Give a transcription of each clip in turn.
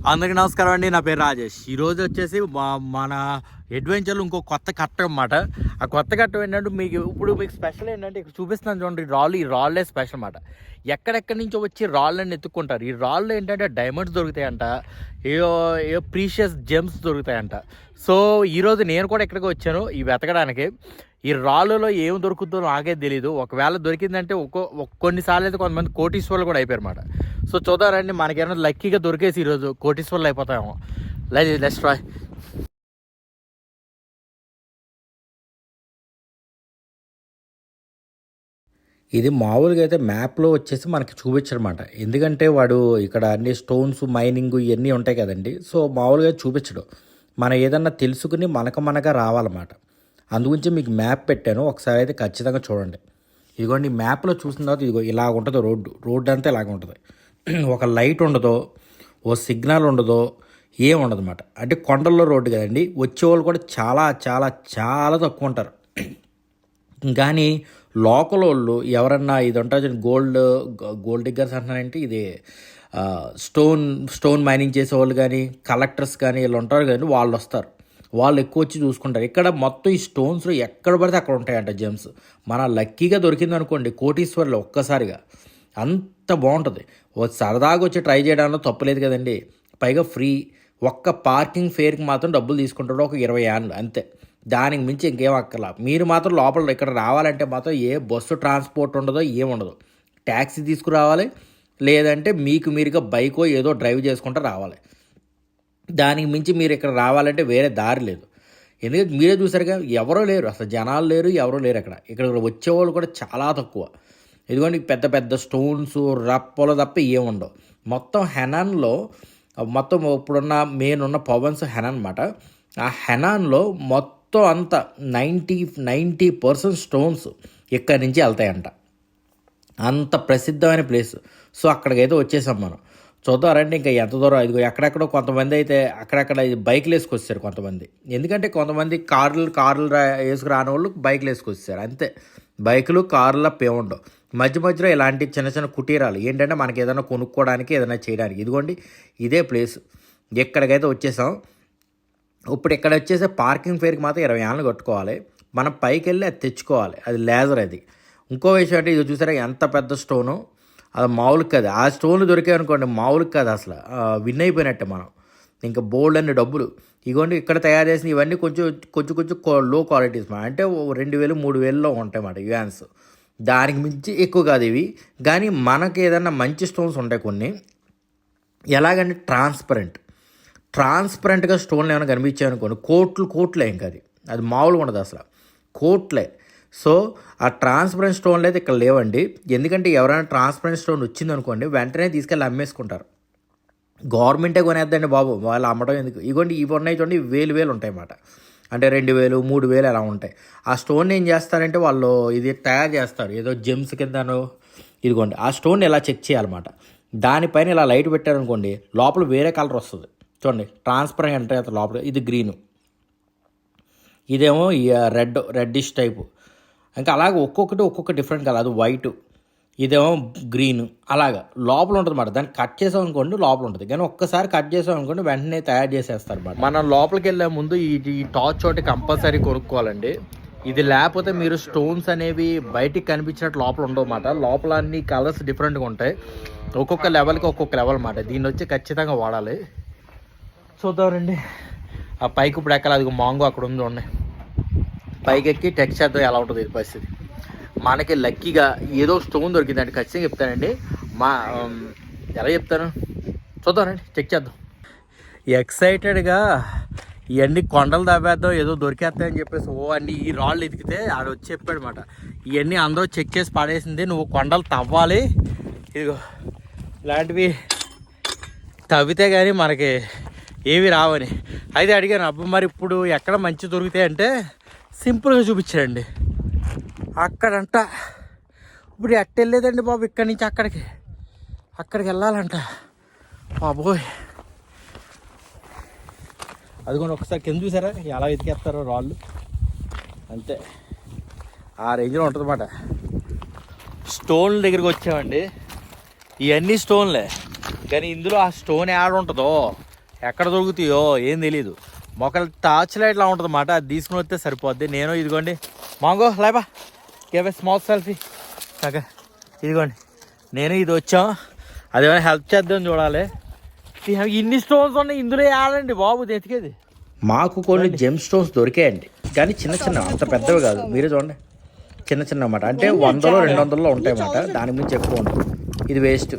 అందరికీ నమస్కారం అండి. నా పేరు రాజేష్. ఈరోజు వచ్చేసి మన అడ్వెంచర్లో ఇంకో కొత్త కట్ట అన్నమాట. ఆ కొత్త కట్ట ఏంటంటే మీకు స్పెషల్ ఏంటంటే ఇక్కడ చూపిస్తున్నాను చూడండి. ఈ రాళ్ళే స్పెషల్ అన్నమాట. ఎక్కడెక్కడి నుంచో వచ్చి రాళ్ళని ఎత్తుక్కుంటారు. ఈ రాళ్ళు ఏంటంటే డైమండ్స్ దొరుకుతాయంట, ఏ ప్రీషియస్ జెమ్స్ దొరుకుతాయంట. సో ఈరోజు నేను కూడా ఎక్కడికి వచ్చాను ఈ వెతకడానికి. ఈ రాళ్ళలో ఏం దొరుకుతుందో నాకే తెలీదు. ఒకవేళ దొరికిందంటే కొన్నిసార్లు అయితే కొంతమంది కోటీశ్వర్లు కూడా అయిపోయారు అన్నమాట. సో చూద్దారండి, మనకేమైనా లక్కీగా దొరికేసి ఈరోజు కోటీశ్వర్లు అయిపోతామో. Let's try. ఇది మామూలుగా అయితే మ్యాప్లో వచ్చేసి మనకి చూపించడమాట. ఎందుకంటే వాడు ఇక్కడ అన్ని స్టోన్స్ మైనింగ్ ఇవన్నీ ఉంటాయి కదండి. సో మామూలుగా చూపించడు, మనం ఏదన్నా తెలుసుకుని మనగా రావాలన్నమాట. అందుగురించి మీకు మ్యాప్ పెట్టాను, ఒకసారి అయితే ఖచ్చితంగా చూడండి. ఇదిగోండి, మ్యాప్లో చూసిన తర్వాత ఇదిగో ఇలాగ ఉంటుంది రోడ్డు అంతా ఇలాగ ఉంటుంది. ఒక లైట్ ఉండదో, ఓ సిగ్నల్ ఉండదో, ఏం ఉండదు అన్నమాట. అంటే కొండల్లో రోడ్డు కదండి, వచ్చేవాళ్ళు కూడా చాలా చాలా చాలా తక్కువ ఉంటారు. కానీ లోకల్ వాళ్ళు ఎవరన్నా ఇది ఉంటుంది గోల్డ్ డిగ్గర్స్ అంటున్నారంటే ఇది స్టోన్ మైనింగ్ చేసేవాళ్ళు కానీ కలెక్టర్స్ కానీ వీళ్ళు ఉంటారు కదండి, వాళ్ళు వస్తారు. వాళ్ళు ఎక్కువ వచ్చి చూసుకుంటారు. ఇక్కడ మొత్తం ఈ స్టోన్స్ ఎక్కడ పడితే అక్కడ ఉంటాయంట జెమ్స్. మన లక్కీగా దొరికింది అనుకోండి, కోటీశ్వర్లు ఒక్కసారిగా. అంత బాగుంటుంది. సరదాగా వచ్చి ట్రై చేయడంలో తప్పులేదు కదండి. పైగా ఫ్రీ. ఒక్క పార్కింగ్ ఫేర్కి మాత్రం డబ్బులు తీసుకుంటాడు, ఒక 20 ఏళ్ళు అంతే. దానికి మించి ఇంకేం అక్కర్లా. మీరు మాత్రం లోపల ఇక్కడ రావాలంటే మాత్రం ఏ బస్సు ట్రాన్స్పోర్ట్ ఉండదో, ఏముండదు. ట్యాక్సీ తీసుకురావాలి, లేదంటే మీరుగా బైకో ఏదో డ్రైవ్ చేసుకుంటూ రావాలి. దానికి మించి మీరు ఇక్కడ రావాలంటే వేరే దారి లేదు. ఎందుకంటే మీరే చూసారుగా, ఎవరో లేరు, అసలు జనాలు లేరు, ఎవరో లేరు. ఇక్కడ వచ్చేవాళ్ళు కూడా చాలా తక్కువ. ఇదిగోండి, పెద్ద పెద్ద స్టోన్స్ రప్పలు తప్ప ఏముండవు. మొత్తం హెనాన్లో మొత్తం ఇప్పుడున్న మెయిన్ ఉన్న పవన్స్ హెనాన్ అనమాట. ఆ హెనాన్లో మొత్తం అంతా 90% స్టోన్స్ ఇక్కడి నుంచి వెళ్తాయంట. అంత ప్రసిద్ధమైన ప్లేస్. సో అక్కడికైతే వచ్చేసాం మనం. చూద్దారంటే ఇంకా ఎంత దూరం. ఇదిగో ఎక్కడెక్కడో కొంతమంది అయితే అక్కడక్కడ బైక్లు వేసుకొచ్చారు కొంతమంది. ఎందుకంటే కొంతమంది కార్లు వేసుకురాని వాళ్ళు బైక్లు వేసుకొచ్చారు అంతే. బైకులు కార్ల ఉండవు. మధ్యలో ఇలాంటి చిన్న చిన్న కుటీరాలు ఏంటంటే మనకి ఏదైనా కొనుక్కోవడానికి, ఏదైనా చేయడానికి. ఇదిగోండి, ఇదే ప్లేస్. ఎక్కడికైతే వచ్చేసాం. ఇప్పుడు ఇక్కడ వచ్చేసే పార్కింగ్ ఫేర్కి మాత్రం 20 ఏళ్ళు కట్టుకోవాలి. మనం పైకి వెళ్ళి అది తెచ్చుకోవాలి. అది లేజర్. అది ఇంకో విషయం అంటే ఇది చూసారా ఎంత పెద్ద స్టోను. అది మామూలుగా కాదు. ఆ స్టోన్లు దొరికాయి అనుకోండి, మామూలుగా కాదు అసలు. విన్ అయిపోయినట్టే మనం. ఇంకా బోల్డ్ అన్ని డబ్బులు. ఇగోండి, ఇక్కడ తయారు చేసిన ఇవన్నీ కొంచెం లో క్వాలిటీస్ మాట. అంటే 2000 3000లో ఉంటాయి అన్నమాట యువాన్స్. దానికి మించి ఎక్కువ కాదు ఇవి. కానీ మనకి ఏదన్నా మంచి స్టోన్స్ ఉంటాయి కొన్ని. ఎలాగంటే ట్రాన్స్పరెంట్గా స్టోన్లు ఏమైనా కనిపించాయి అనుకోండి, కోట్లే. ఇంకా అది మామూలుగా ఉండదు అసలు, కోట్లే. సో ఆ ట్రాన్స్పరెంట్ స్టోన్లు అయితే ఇక్కడ లేవండి. ఎందుకంటే ఎవరైనా ట్రాన్స్పరెంట్ స్టోన్ వచ్చిందనుకోండి, వెంటనే తీసుకెళ్ళి అమ్మేసుకుంటారు. గవర్నమెంటే కొనేద్దండి బాబు, వాళ్ళు అమ్మడం ఎందుకు. ఇగోండి, ఇవి ఉన్నాయి చూడండి, వేలు ఉంటాయి అన్నమాట. అంటే 2000 3000 అలా ఉంటాయి. ఆ స్టోన్ ఏం చేస్తారంటే వాళ్ళు ఇది తయారు చేస్తారు ఏదో జెమ్స్ కిందనో. ఇదిగోండి, ఆ స్టోన్ ఇలా చెక్ చేయాలన్నమాట. దానిపైన ఇలా లైట్ పెట్టారనుకోండి, లోపల వేరే కలర్ వస్తుంది. చూడండి, ట్రాన్స్పరెంట్ అంటే లోపల ఇది గ్రీను, ఇదేమో రెడ్డిష్ టైపు. ఇంకా అలాగే ఒక్కొక్క డిఫరెంట్ కలర్. అది వైట్, ఇదేమో గ్రీన్. అలాగా లోపల ఉంటుంది అన్నమాట. దాన్ని కట్ చేసాం అనుకోండి లోపల ఉంటుంది. కానీ ఒక్కసారి కట్ చేసాం అనుకోండి వెంటనే తయారు చేసేస్తారు అన్నమాట. మనం లోపలికి వెళ్ళే ముందు ఈ టార్చ్ ఒకటి కంపల్సరీ కొనుక్కోవాలండి. ఇది లేకపోతే మీరు స్టోన్స్ అనేవి బయటికి కనిపించినట్టు లోపల ఉండవు అన్నమాట. లోపల అన్ని కలర్స్ డిఫరెంట్గా ఉంటాయి. ఒక్కొక్క లెవెల్కి ఒక్కొక్క లెవెల్ అన్నమాట. దీన్ని వచ్చి ఖచ్చితంగా వాడాలి. చూద్దామండి, ఆ పైకి ఇప్పుడు ఎక్కాలి. అది మాంగో అక్కడ ఉంది ఉన్నాయి. పైకి ఎక్కి టెక్ చేద్దాం ఎలా ఉంటుంది ఇది పరిస్థితి. మనకి లక్కీగా ఏదో స్టోన్ దొరికిందండి, ఖచ్చితంగా చెప్తానండి. ఎలా చెప్తాను చూద్దామండి, చెక్ చేద్దాం. ఎక్సైటెడ్గా ఇవన్నీ కొండలు దాపేద్దాం, ఏదో దొరికేస్తాయని చెప్పేసి అన్నీ ఈ రాళ్ళు ఎతికితే ఆడ వచ్చి చెప్పాడు అనమాట. ఇవన్నీ అందరూ చెక్ చేసి పడేసింది, నువ్వు కొండలు తవ్వాలి. ఇదిగో ఇలాంటివి తవ్వితే కానీ మనకి ఏవి రావని అయితే అడిగాను. అబ్బా మరి ఇప్పుడు ఎక్కడ మంచి దొరుకుతాయి అంటే సింపుల్గా చూపించాడండి. అక్కడంట ఇప్పుడు వెళ్ళలేదండి బాబు, ఇక్కడి నుంచి అక్కడికి వెళ్ళాలంట బాబోయ్. అదిగోండి, ఒకసారి కింద చూసారా ఎలా ఎతికేస్తారో రాళ్ళు. అంతే, ఆ రేంజ్లో ఉంటుంది అన్నమాట. స్టోన్ల దగ్గరికి వచ్చామండి. ఇవన్నీ స్టోన్లే, కానీ ఇందులో ఆ స్టోన్ యాడ్ ఉంటుందో ఎక్కడ దొరుకుతాయో ఏం తెలీదు. మొక్కలు టార్చ్ లైట్లా ఉంటుంది అన్నమాట, అది తీసుకుని వస్తే సరిపోద్ది. నేను ఇదిగోండి మాంగో లేబా give a small selfie okay. ఇదిగోండి నేను ఇది వచ్చాం, అదేమైనా హెల్ప్ చేద్దాం చూడాలి. ఇన్ని స్టోన్స్ ఉన్నాయి, ఇందులో ఆడండి బాబు ఎతికేది. మాకు కొన్ని జెమ్ స్టోన్స్ దొరికాయండి, కానీ చిన్న చిన్న, అంత పెద్దవి కాదు. మీరే చూడండి, చిన్న చిన్న అన్నమాట. అంటే 100లో 200లో ఉంటాయన్నమాట, దాని మించి ఎక్కువ ఉంటుంది. ఇది వేస్ట్.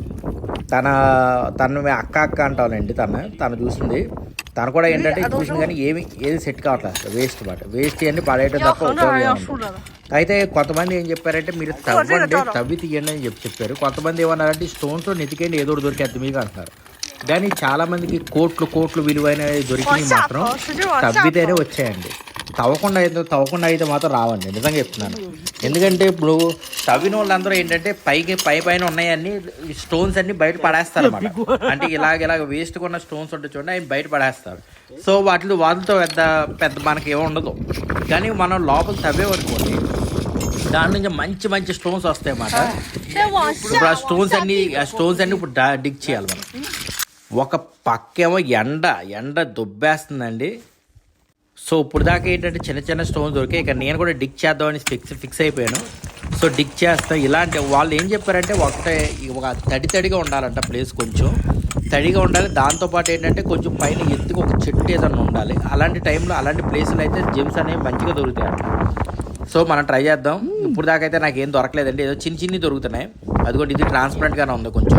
తను అక్క అంటానండి. తను చూసింది, తను కూడా ఏంటంటే చూసింది కానీ ఏది సెట్ కావట్లేదు. వేస్ట్ అన్నమాట. వేస్ట్ ఇవన్నీ పడేయటం తప్ప ఉపయోగం. అయితే కొంతమంది ఏం చెప్పారంటే మీరు తవ్వి తీయండి అని చెప్పారు. కొంతమంది ఏమన్నారంటే స్టోన్స్ నెతికేయండి ఏదో ఒకటి దొరికేది మీకు అంటున్నారు. కానీ చాలా మందికి కోట్లు విలువైనవి దొరికినవి మాత్రం తవ్వితేనే వచ్చాయండి. తవ్వకుండా అయితే మాత్రం రావండి, నిజంగా చెప్తున్నాను. ఎందుకంటే ఇప్పుడు తవ్విన వాళ్ళందరూ ఏంటంటే పైన ఉన్నాయన్నీ స్టోన్స్ అన్ని బయట పడేస్తారు అన్నమాట. అంటే ఇలాగ వేస్ట్గా ఉన్న స్టోన్స్ ఉంటే చూడండి, అవి బయట పడేస్తారు. సో వాటితో పెద్ద మనకి ఏమో ఉండదు. కానీ మనం లోపల తవ్వేమనుకోండి, దాని నుంచి మంచి స్టోన్స్ వస్తాయి అన్నమాట. ఇప్పుడు ఆ స్టోన్స్ అన్ని ఇప్పుడు డిగ్ చేయాలి మనం. ఒక పక్కేమో ఎండ దుబ్బేస్తుందండి. సో ఇప్పుడు దాకా ఏంటంటే చిన్న స్టోన్స్ దొరికాయి. ఇక నేను కూడా డిగ్ చేద్దామని ఫిక్స్ అయిపోయాను. సో డిగ్ చేస్తా. ఇలాంటి వాళ్ళు ఏం చెప్పారంటే ఒక తడిగా ఉండాలంట, ప్లేస్ కొంచెం తడిగా ఉండాలి. దాంతోపాటు ఏంటంటే కొంచెం పైన ఎత్తుకు ఒక చెట్టు ఏదన్నా ఉండాలి. అలాంటి టైంలో అలాంటి ప్లేసులు అయితే జెమ్స్ అనేవి మంచిగా దొరుకుతాయి అంట. సో మనం ట్రై చేద్దాం. ఇప్పుడు దాకా అయితే నాకు ఏం దొరకలేదండి, ఏదో చిన్ని దొరుకుతున్నాయి. అదిగోండి ఇది ట్రాన్స్పరెంట్గానే ఉంది, కొంచెం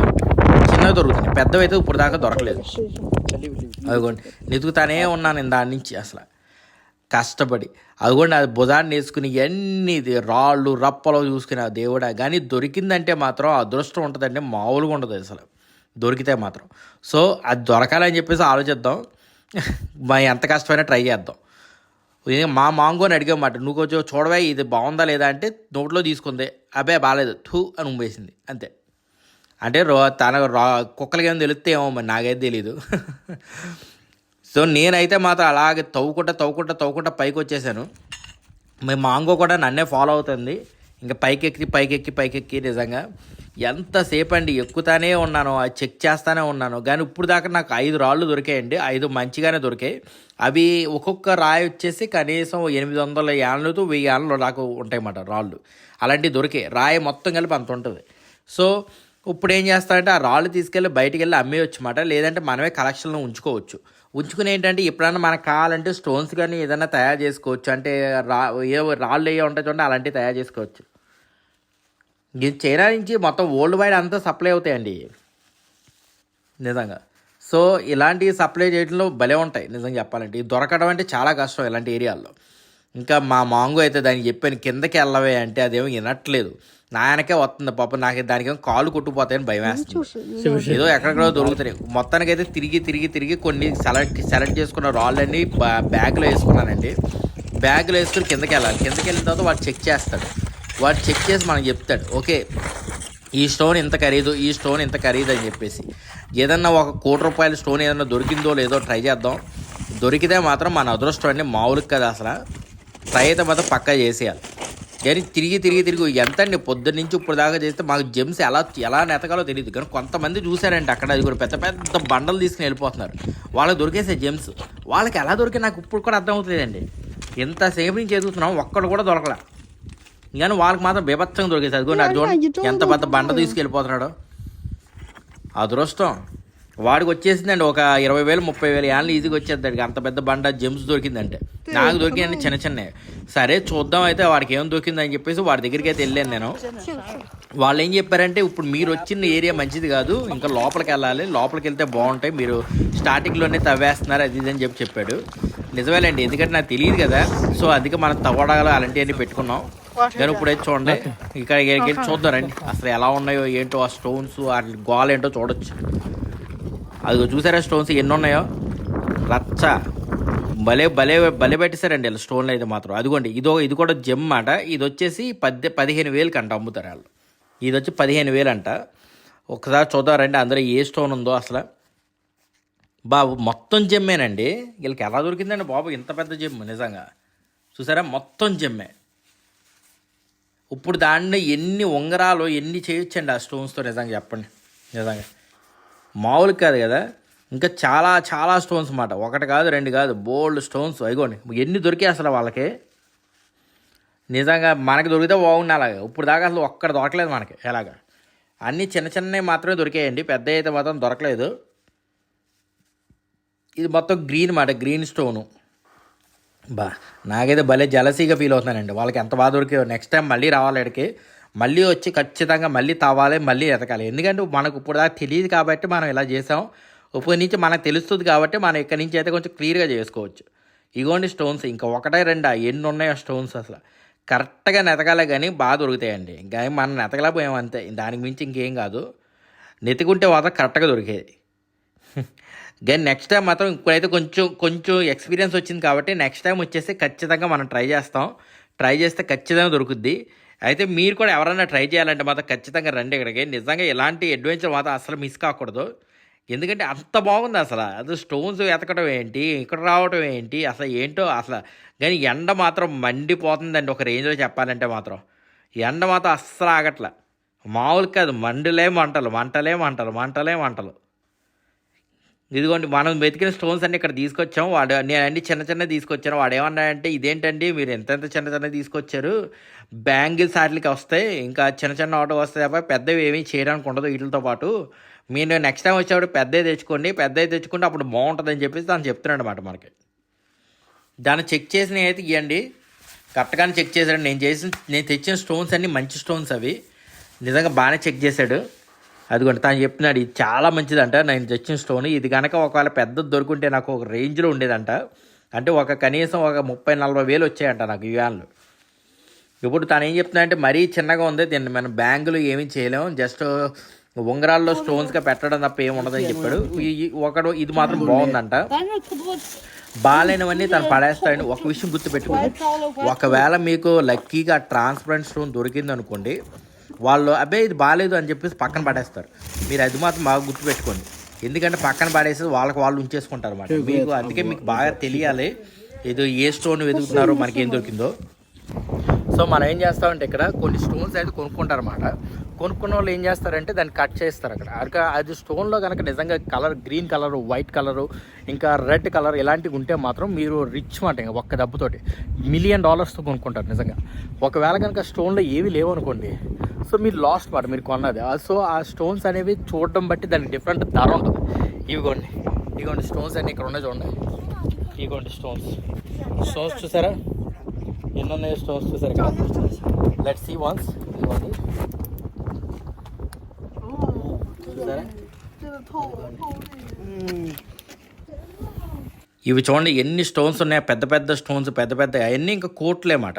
చిన్నవి దొరుకుతున్నాయి, పెద్దవి అయితే ఇప్పుడు దాకా దొరకలేదు. అదిగోండి వెతుకుతానే ఉన్నాను దాని నుంచి అసలు కష్టపడి. అదిగోండి అది భుజాన్ని వేసుకుని ఎన్ని రాళ్ళు రప్పలు చూసుకుని ఆ దేవుడా. కానీ దొరికిందంటే మాత్రం అదృష్టం ఉంటుందంటే మామూలుగా ఉండదు అసలు, దొరికితే మాత్రం. సో అది దొరకాలని చెప్పేసి ఆలోచిద్దాం, ఎంత కష్టమైనా ట్రై చేద్దాం. మా మాంగోని అడిగామాట, నువ్వు కొంచెం చూడవా ఇది బాగుందా లేదా అంటే నోట్లో తీసుకుంది, అబ్బే బాగాలేదు థూ అని ఉమ్మేసింది అంతే. అంటే కుక్కలకి ఏమో తెలిస్తే ఏమో మరి నాకైతే తెలీదు. సో నేనైతే మాత్రం అలాగే తవ్వుకుంటా పైకి వచ్చేసాను. మేము మాంగో కూడా నన్నే ఫాలో అవుతుంది. ఇంకా పైకెక్కి నిజంగా ఎంతసేపు అండి ఎక్కుతానే ఉన్నాను, అది చెక్ చేస్తానే ఉన్నాను. కానీ ఇప్పుడు దాకా నాకు 5 రాళ్ళు దొరికాయండి, 5 మంచిగానే దొరికాయి. అవి ఒక్కొక్క రాయి వచ్చేసి కనీసం 800 ఏళ్ళ టు 1000 ఏళ్ళ దాకా ఉంటాయన్నమాట రాళ్ళు. అలాంటివి దొరికాయి, రాయి మొత్తం కలిపి అంత ఉంటుంది. సో ఇప్పుడు ఏం చేస్తారంటే ఆ రాళ్ళు తీసుకెళ్ళి బయటికి వెళ్ళి అమ్మేయచ్చు అన్నమాట. లేదంటే మనమే కలెక్షన్లో ఉంచుకుని ఏంటంటే ఎప్పుడైనా మనకు కావాలంటే స్టోన్స్ కానీ ఏదైనా తయారు చేసుకోవచ్చు. అంటే రాళ్ళు ఏ ఉంటాయి చూడండి, అలాంటివి తయారు చేసుకోవచ్చు. ఇది చైనా నుంచి మొత్తం వరల్డ్ వైడ్ అంతా సప్లై అవుతాయండి నిజంగా. సో ఇలాంటివి సప్లై చేయడంలో భలే ఉంటాయి నిజంగా చెప్పాలంటే. ఇది దొరకడం అంటే చాలా కష్టం ఇలాంటి ఏరియాల్లో. ఇంకా మా మాంగో అయితే దానికి చెప్పాను కిందకి వెళ్ళవే అంటే అదేమో వినట్లేదు, నాయనకే వస్తుంది పాప. నాకు దానికేమో కాలు కొట్టుకుపోతాయని భయం వేస్తుంది. ఏదో ఎక్కడెక్కడో దొరుకుతున్నాయి. మొత్తానికైతే తిరిగి కొన్ని సెలెక్ట్ చేసుకున్న రాళ్ళన్నీ బ్యాగ్లో వేసుకున్నానండి. బ్యాగ్లో వేసుకుని కిందకి వెళ్ళిన తర్వాత వాడు చెక్ చేస్తాడు. వాడు చెక్ చేసి మనకు చెప్తాడు, ఓకే ఈ స్టోన్ ఇంత ఖరీదు అని చెప్పేసి. ఏదన్నా 1 కోటి రూపాయల స్టోన్ ఏదన్నా దొరికిందో లేదో ట్రై చేద్దాం. దొరికితే మాత్రం మన అదృష్టం అండి మామూలుగా కదా అసలు. ట్రై అయితే మాత్రం పక్కా చేసేయాలి. కానీ తిరిగి ఎంత అండి పొద్దున్న నుంచి ఇప్పుడు దాకా చేస్తే మాకు జెమ్స్ ఎలా నెతకాలో తెలియదు. కానీ కొంతమంది చూశారంటే అక్కడ అది కూడా పెద్ద బండలు తీసుకుని వెళ్ళిపోతున్నారు. వాళ్ళకి దొరికేసే జెమ్స్ వాళ్ళకి ఎలా దొరికే నాకు ఇప్పుడు కూడా అర్థమవుతుందండి. ఎంతసేపు నుంచి ఎదుగుతున్నాం ఒక్కడు కూడా దొరకలా, కానీ వాళ్ళకి మాత్రం బీభత్సంగా దొరికేసి. అది కూడా చూడండి ఎంత పెద్ద బండ తీసుకెళ్ళిపోతున్నాడో. అదృష్టం వాడికి వచ్చేసిందండి ఒక 20,000 30,000 ఏళ్ళు ఈజీగా వచ్చేద్దాడికి అంత పెద్ద బండ జెమ్స్ దొరికిందంటే. నాకు దొరికిందండి చిన్నవి. సరే చూద్దాం అయితే వాడికి ఏం దొరికిందని చెప్పేసి వాడి దగ్గరికి అయితే వెళ్ళాను నేను. వాళ్ళు ఏం చెప్పారంటే ఇప్పుడు మీరు వచ్చిన ఏరియా మంచిది కాదు, ఇంకా లోపలికి వెళ్ళాలి, లోపలికి వెళ్తే బాగుంటాయి, మీరు స్టార్టింగ్లోనే తవ్వేస్తున్నారు అది ఇది అని చెప్పాడు. నిజమేలేండి, ఎందుకంటే నాకు తెలియదు కదా. సో అందుకే మనం తవ్వడాలు అలాంటివన్నీ పెట్టుకున్నాం. కానీ ఇప్పుడైతే చూడండి ఇక్కడ చూద్దారండి అసలు ఎలా ఉన్నాయో ఏంటో ఆ స్టోన్స్, ఆ గోల ఏంటో చూడొచ్చు. అది చూసారా స్టోన్స్ ఎన్ని ఉన్నాయో, రచ్చ భలే పెట్టేశారండి ఇలా స్టోన్లు అయితే మాత్రం. అదిగోండి ఇది కూడా జెమ్ మాట. ఇది వచ్చేసి 15,000 అంట అమ్ముతారు వాళ్ళు. ఇది వచ్చి 15,000 అంట. ఒకసారి చూద్దారండి అందులో ఏ స్టోన్ ఉందో అసలు. బాబు మొత్తం జెమ్మేనండి. వీళ్ళకి ఎలా దొరికిందండి బాబు ఇంత పెద్ద జెమ్ నిజంగా. చూసారా మొత్తం జెమ్మే. ఇప్పుడు దాన్ని ఎన్ని ఉంగరాలు ఎన్ని చేయొచ్చండి ఆ స్టోన్స్తో నిజంగా చెప్పండి. నిజంగా మామూలు కాదు కదా. ఇంకా చాలా చాలా స్టోన్స్ అన్నమాట. ఒకటి కాదు రెండు కాదు బోల్డ్ స్టోన్స్. అయిగోండి ఎన్ని దొరికాయి అసలు వాళ్ళకి. నిజంగా మనకి దొరికితే బాగుంది అలాగే. ఇప్పుడు దాకా అసలు ఒక్కడ దొరకలేదు మనకి. ఎలాగా అన్నీ చిన్న చిన్నవి మాత్రమే దొరికాయండి, పెద్ద అయితే మాత్రం దొరకలేదు. ఇది మొత్తం గ్రీన్ మాట, గ్రీన్ స్టోను. నాకైతే భలే జలసీగా ఫీల్ అవుతున్నానండి. వాళ్ళకి ఎంత బాగా దొరికాయో. నెక్స్ట్ టైం మళ్ళీ రావాలి ఇక్కడికి, మళ్ళీ వచ్చి ఖచ్చితంగా మళ్ళీ తవ్వాలి, మళ్ళీ ఎతకాలి. ఎందుకంటే మనకు ఇప్పుడు దాకా తెలియదు కాబట్టి మనం ఇలా చేసాం. ఇప్పటి నుంచి మనకు తెలుస్తుంది కాబట్టి మనం ఇక్కడి నుంచి అయితే కొంచెం క్లియర్గా చేసుకోవచ్చు. ఇగోండి స్టోన్స్, ఇంకా ఒకటే రెండా ఎన్ని ఉన్నాయో స్టోన్స్. అసలు కరెక్ట్గా నెతకాలే కానీ బాగా దొరుకుతాయండి. ఇంకా మనం నెతకలేకపోయాం అంతే, దానికి మించి ఇంకేం కాదు. నెతుకుంటే మాత్రం కరెక్ట్గా దొరికేది. కానీ నెక్స్ట్ టైం మాత్రం ఇప్పుడైతే కొంచెం కొంచెం ఎక్స్పీరియన్స్ వచ్చింది కాబట్టి నెక్స్ట్ టైం వచ్చేసి ఖచ్చితంగా మనం ట్రై చేస్తాం. ట్రై చేస్తే ఖచ్చితంగా దొరుకుద్ది. అయితే మీరు కూడా ఎవరైనా ట్రై చేయాలంటే మాత్రం ఖచ్చితంగా రండి ఇక్కడికి. నిజంగా ఇలాంటి అడ్వెంచర్ మాత్రం అసలు మిస్ కాకూడదు. ఎందుకంటే అంత బాగుంది అసలు. అది స్టోన్స్ ఎతకడం ఏంటి, ఇక్కడ రావడం ఏంటి, అసలు ఏంటో అసలు. కానీ ఎండ మాత్రం మండిపోతుందండి ఒక రేంజ్లో చెప్పాలంటే మాత్రం. ఎండ మాత్రం అస్సలు ఆగట్ల, మామూలు కాదు. మంటలే మంటలు, మంటలే మంటలు, మంటలే మంటలు. ఇదిగోండి మనం వెతికిన స్టోన్స్ అన్ని ఇక్కడ తీసుకొచ్చాం. వాడు నేను అన్ని చిన్న చిన్న తీసుకొచ్చాను. వాడు ఏమన్నాడంటే ఇదేంటండి మీరు ఎంతెంత చిన్న చిన్న తీసుకొచ్చారు, బ్యాంగిల్స్ వాటికి వస్తాయి, ఇంకా చిన్న చిన్న ఆటో వస్తాయి తప్ప పెద్దవి ఏమీ చేయడానికి ఉండదు వీటితో పాటు. మీరు నెక్స్ట్ టైం వచ్చేవాడు పెద్దవి తెచ్చుకోండి, పెద్దవి తెచ్చుకుంటే అప్పుడు బాగుంటుందని చెప్పేసి దాన్ని చెప్తున్నాడు అనమాట మనకి. దాన్ని చెక్ చేసినవి అయితే ఇవ్వండి, కరెక్ట్గానే చెక్ చేశాడు. నేను తెచ్చిన స్టోన్స్ అన్నీ మంచి స్టోన్స్ అవి. నిజంగా బాగానే చెక్ చేశాడు. అదిగోండి తను చెప్తున్నాడు ఇది చాలా మంచిదంట నేను తెచ్చిన స్టోన్. ఇది కనుక ఒకవేళ పెద్దది దొరుకుంటే నాకు ఒక రేంజ్లో ఉండేదంట. అంటే కనీసం ఒక 30-40 వేలు వచ్చాయంట నాకు యువాన్లు. ఇప్పుడు తను ఏం చెప్తున్నా అంటే మరీ చిన్నగా ఉంది, దీన్ని మనం బ్యాంకులు ఏమీ చేయలేము, జస్ట్ ఉంగరాల్లో స్టోన్స్గా పెట్టడం తప్ప ఏమి ఉండదని చెప్పాడు. ఒకడు ఇది మాత్రం బాగుందంట. బాగాలేనివన్నీ తను పడేస్తాడని ఒక విషయం గుర్తుపెట్టుకోండి. ఒకవేళ మీకు లక్కీగా ట్రాన్స్పరెంట్ స్టోన్ దొరికింది అనుకోండి, వాళ్ళు అబ్బాయి ఇది బాగాలేదు అని చెప్పేసి పక్కన పడేస్తారు. మీరు అది మాత్రం బాగా గుర్తుపెట్టుకోండి. ఎందుకంటే పక్కన పడేసి వాళ్ళు ఉంచేసుకుంటారు అన్నమాట. మీకు అందుకే మీకు బాగా తెలియాలి ఏదో ఏ స్టోన్ వెతుకుతున్నారో మనకి ఏం దొరికిందో. సో మనం ఏం చేస్తామంటే ఇక్కడ కొన్ని స్టోన్స్ అయితే కొనుక్కుంటారు అన్నమాట. కొనుక్కున్న వాళ్ళు ఏం చేస్తారంటే దాన్ని కట్ చేస్తారు అక్కడ. అది స్టోన్లో కనుక నిజంగా colour green colour, white colour, ఇంకా రెడ్ కలర్ ఇలాంటివి ఉంటే మాత్రం మీరు రిచ్ మాట. ఇంకా ఒక్క దెబ్బతోటి $1 మిలియన్ కొనుక్కుంటారు నిజంగా. ఒకవేళ కనుక స్టోన్లో ఏవి లేవు అనుకోండి, సో మీరు లాస్ట్ మాట మీరు కొన్నది. సో ఆ స్టోన్స్ అనేవి చూడడం బట్టి దానికి డిఫరెంట్ ధర ఉంటుంది. ఇదిగోండి స్టోన్స్ అన్నీ ఇక్కడ ఉన్నాయి చూడండి. ఇదిగోండి స్టోన్స్ చూసారా ఎన్ని ఉన్నాయి స్టోన్స్ చూసారు ఇక్కడ. Let's see once. ఇదిగోండి చూసారా, ఇవి చూడండి ఎన్ని స్టోన్స్ ఉన్నాయి. పెద్ద పెద్ద స్టోన్స్, పెద్ద పెద్ద అవన్నీ ఇంకా కోట్లే మాట.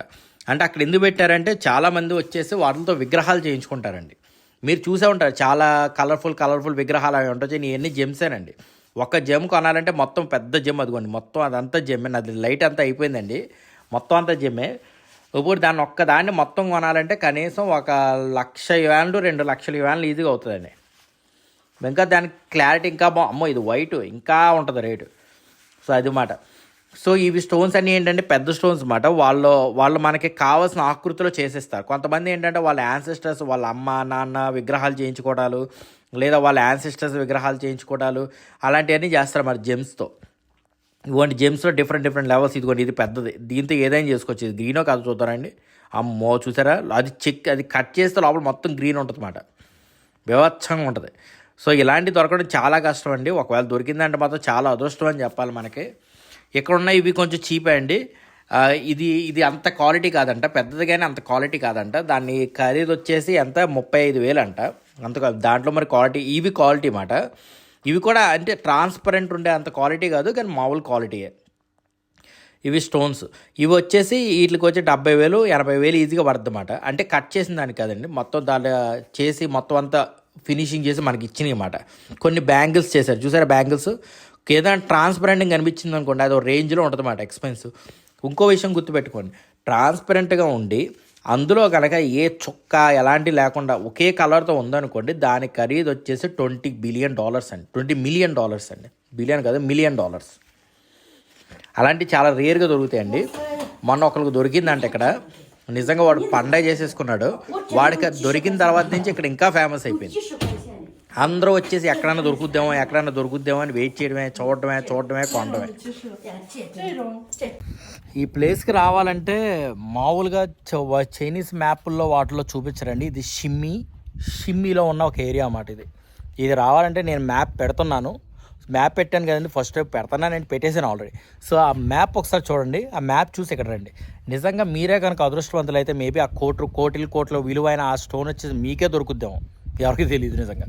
అంటే అక్కడ ఎందుకు పెట్టారంటే చాలామంది వచ్చేసి వాటితో విగ్రహాలు చేయించుకుంటారండి. మీరు చూసే ఉంటారు చాలా కలర్ఫుల్ విగ్రహాలు అవి ఉంటాయి. ఇవన్నీ జెమ్సేనండి. ఒక జెమ్ కొనాలంటే మొత్తం పెద్ద జెమ్ అదిగోండి, మొత్తం అదంతా జెమ్మే. అది లైట్ అంతా అయిపోయిందండి, మొత్తం అంతా జెమ్మే. ఇప్పుడు దాన్ని ఒక్కదాన్ని మొత్తం కొనాలంటే కనీసం $1,00,000 2 లక్షల ఈజీగా అవుతుందండి. ఇంకా దానికి క్లారిటీ ఇంకా అమ్మో ఇది వైట్ ఇంకా ఉంటుంది రేటు. సో అది మాట. సో ఇవి స్టోన్స్ అన్నీ ఏంటంటే పెద్ద స్టోన్స్ అన్నమాట. వాళ్ళు మనకి కావాల్సిన ఆకృతిలో చేసేస్తారు. కొంతమంది ఏంటంటే వాళ్ళ యాన్సిస్టర్స్, వాళ్ళ అమ్మ నాన్న విగ్రహాలు చేయించుకోవడాలు, లేదా వాళ్ళ యాన్సిస్టర్స్ విగ్రహాలు చేయించుకోవడాలు అలాంటివన్నీ చేస్తారు మరి జెమ్స్తో. ఇటువంటి జెమ్స్లో డిఫరెంట్ లెవెల్స్. ఇదిగోండి ఇది పెద్దది, దీంతో ఏదైనా చేసుకోవచ్చు. ఇది గ్రీనో కాదు చూద్దారండి. అమ్మో చూసారా, అది కట్ చేస్తే లోపల మొత్తం గ్రీన్ ఉంటుంది అన్నమాట, బీభత్సంగా ఉంటుంది. సో ఇలాంటి దొరకడం చాలా కష్టం అండి. ఒకవేళ దొరికిందంటే మాత్రం చాలా అదృష్టం అని చెప్పాలి మనకి. ఇక్కడ ఉన్న ఇవి కొంచెం చీపే అండి. ఇది అంత క్వాలిటీ కాదంట, పెద్దదిగానే అంత క్వాలిటీ కాదంట. దాన్ని ఖరీదు వచ్చేసి ఎంత 35,000 అంట. అంత దాంట్లో మరి ఇవి క్వాలిటీ మాట. ఇవి కూడా అంటే ట్రాన్స్పరెంట్ ఉండే అంత క్వాలిటీ కాదు, కానీ మామూలు క్వాలిటీయే. ఇవి స్టోన్స్. ఇవి వచ్చేసి వీటికి వచ్చి 70,000 80,000 ఈజీగా పడుతుంది అన్నమాట. అంటే కట్ చేసిన దానికి కాదండి, మొత్తం దాన్ని చేసి మొత్తం అంతా ఫినిషింగ్ చేసి మనకి ఇచ్చినాయి అన్నమాట. కొన్ని బ్యాంగిల్స్ చేశారు చూసారా, బ్యాంగిల్స్ ఏదైనా ట్రాన్స్పరెంట్గా కనిపించింది అనుకోండి, అది ఒక రేంజ్లో ఉంటుంది అన్నమాట ఎక్స్పెన్సివ్. ఇంకో విషయం గుర్తుపెట్టుకోండి, ట్రాన్స్పరెంట్గా ఉండి అందులో కనుక ఏ చుక్క ఎలాంటి లేకుండా ఒకే కలర్తో ఉందనుకోండి, దాని ఖరీదు వచ్చేసి $20 బిలియన్ అండి. $20 మిలియన్ అండి, బిలియన్ కాదు $1 మిలియన్. అలాంటివి చాలా రేర్గా దొరుకుతాయండి. మొన్న ఒకరికి దొరికిందంటే ఇక్కడ నిజంగా వాడు పండగ చేసేసుకున్నాడు. వాడికి దొరికిన తర్వాత నుంచి ఇక్కడ ఇంకా ఫేమస్ అయిపోయింది. అందరూ వచ్చేసి ఎక్కడైనా దొరుకుద్దామో అని వెయిట్ చేయడమే, చూడటమే కొనడమే. ఈ ప్లేస్కి రావాలంటే మామూలుగా చైనీస్ మ్యాప్ల్లో వాటిలో చూపించరండి. ఇది షిమ్మీలో ఉన్న ఒక ఏరియా అన్నమాట. ఇది రావాలంటే నేను మ్యాప్ పెడుతున్నాను, మ్యాప్ పెట్టాను కదండి, ఫస్ట్ పెడతాను, నేను పెట్టేసాను ఆల్రెడీ. సో ఆ మ్యాప్ ఒకసారి చూడండి, ఆ మ్యాప్ చూసి ఇక్కడ రండి. నిజంగా మీరే కనుక అదృష్టవంతులు అయితే మేబీ ఆ కోట్ల విలువైన ఆ స్టోన్ వచ్చేసి మీకే దొరుకుద్దాము, ఎవరికి తెలియదు నిజంగా.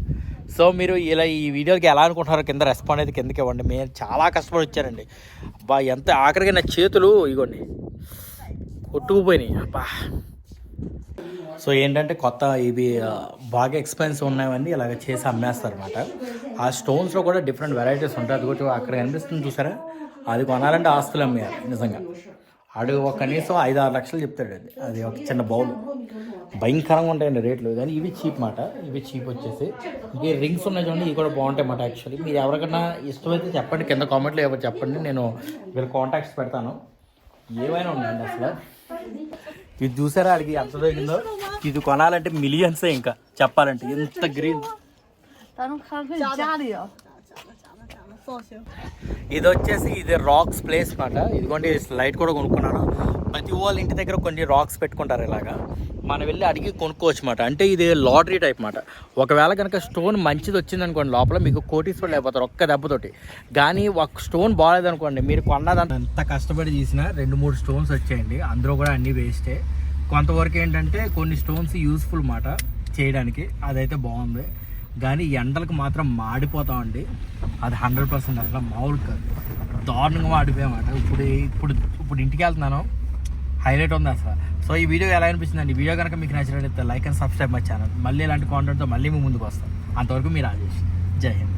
సో మీరు ఇలా ఈ వీడియోకి ఎలా అనుకుంటున్నారో కింద రెస్పాండ్ అయితే కిందకి ఇవ్వండి. నేను చాలా కష్టపడి వచ్చానండి అబ్బా, ఎంత ఆఖరికి నా చేతులు ఇగోండి కొట్టుకుపోయినాయి అబ్బా. సో ఏంటంటే కొత్త ఇవి బాగా ఎక్స్పెన్సివ్ ఉన్నాయని ఇలాగ చేసి అమ్మేస్తారు అనమాట. ఆ స్టోన్స్లో కూడా డిఫరెంట్ వెరైటీస్ ఉంటాయి. అది కూడా అక్కడ కనిపిస్తుంది చూసారా, అది కొనాలంటే ఆస్తులు అమ్మేయాలి నిజంగా. ఆడు ఒక కనీసం 5-6 లక్షలు చెప్తాడు. అది ఒక చిన్న బౌల్, భయంకరంగా ఉంటాయండి రేట్లు. కానీ ఇవి చీప్ మాట, ఇవి చీప్ వచ్చేసి. ఇంకే రింగ్స్ ఉన్నాయి చూడండి, ఇవి కూడా బాగుంటాయి అన్నమాట. యాక్చువల్లీ మీరు ఎవరికైనా ఇష్టమైతే చెప్పండి, కింద కామెంట్లో ఎవరు చెప్పండి, నేను వీళ్ళ కాంటాక్ట్స్ పెడతాను. ఏమైనా ఉన్నాయండి అసలు. ఇది చూసారా అడిగి ఎంత దొరికిందో. ఇది కొనాలంటే మిలియన్సే, ఇంకా చెప్పాలంటే ఎంత గ్రీన్. ఇది వచ్చేసి ఇది రాక్స్ ప్లేస్ మాట. ఇదిగోండి లైట్ కూడా కొనుక్కున్నాను. ప్రతి వాళ్ళ ఇంటి దగ్గర కొన్ని రాక్స్ పెట్టుకుంటారు ఇలాగా, మనం వెళ్ళి అడిగి కొనుక్కోవచ్చు మాట. అంటే ఇది లాటరీ టైప్ మాట. ఒకవేళ కనుక స్టోన్ మంచిది వచ్చింది అనుకోండి, లోపల మీకు కోటీశ్వరులు అయిపోతారు ఒక్క దెబ్బతోటి. కానీ ఒక స్టోన్ బాగాలేదనుకోండి, మీరు కొన్నదంతా ఎంత కష్టపడి తీసినా 2-3 స్టోన్స్ వచ్చాయండి, అందులో కూడా అన్నీ వేస్టే. కొంతవరకు ఏంటంటే కొన్ని స్టోన్స్ యూస్ఫుల్ మాట చేయడానికి, అదైతే బాగుంది. కానీ ఎండలకు మాత్రం మాడిపోతామండి, అది 100% అసలు మామూలు కాదు, దారుణంగా మాడిపోయామాట. ఇప్పుడు ఇంటికి వెళ్తున్నాను, హైలైట్ ఉంది అసలు. సో ఈ వీడియో ఎలా అనిపించిందండి? ఈ వీడియో కనుక మీకు నచ్చినట్లయితే like and subscribe my channel. మళ్ళీ ఇలాంటి కాంటెంట్తో మళ్ళీ మీ ముందుకు వస్తాం. అంతవరకు మీరు ఆదేశ్. జై హింద్.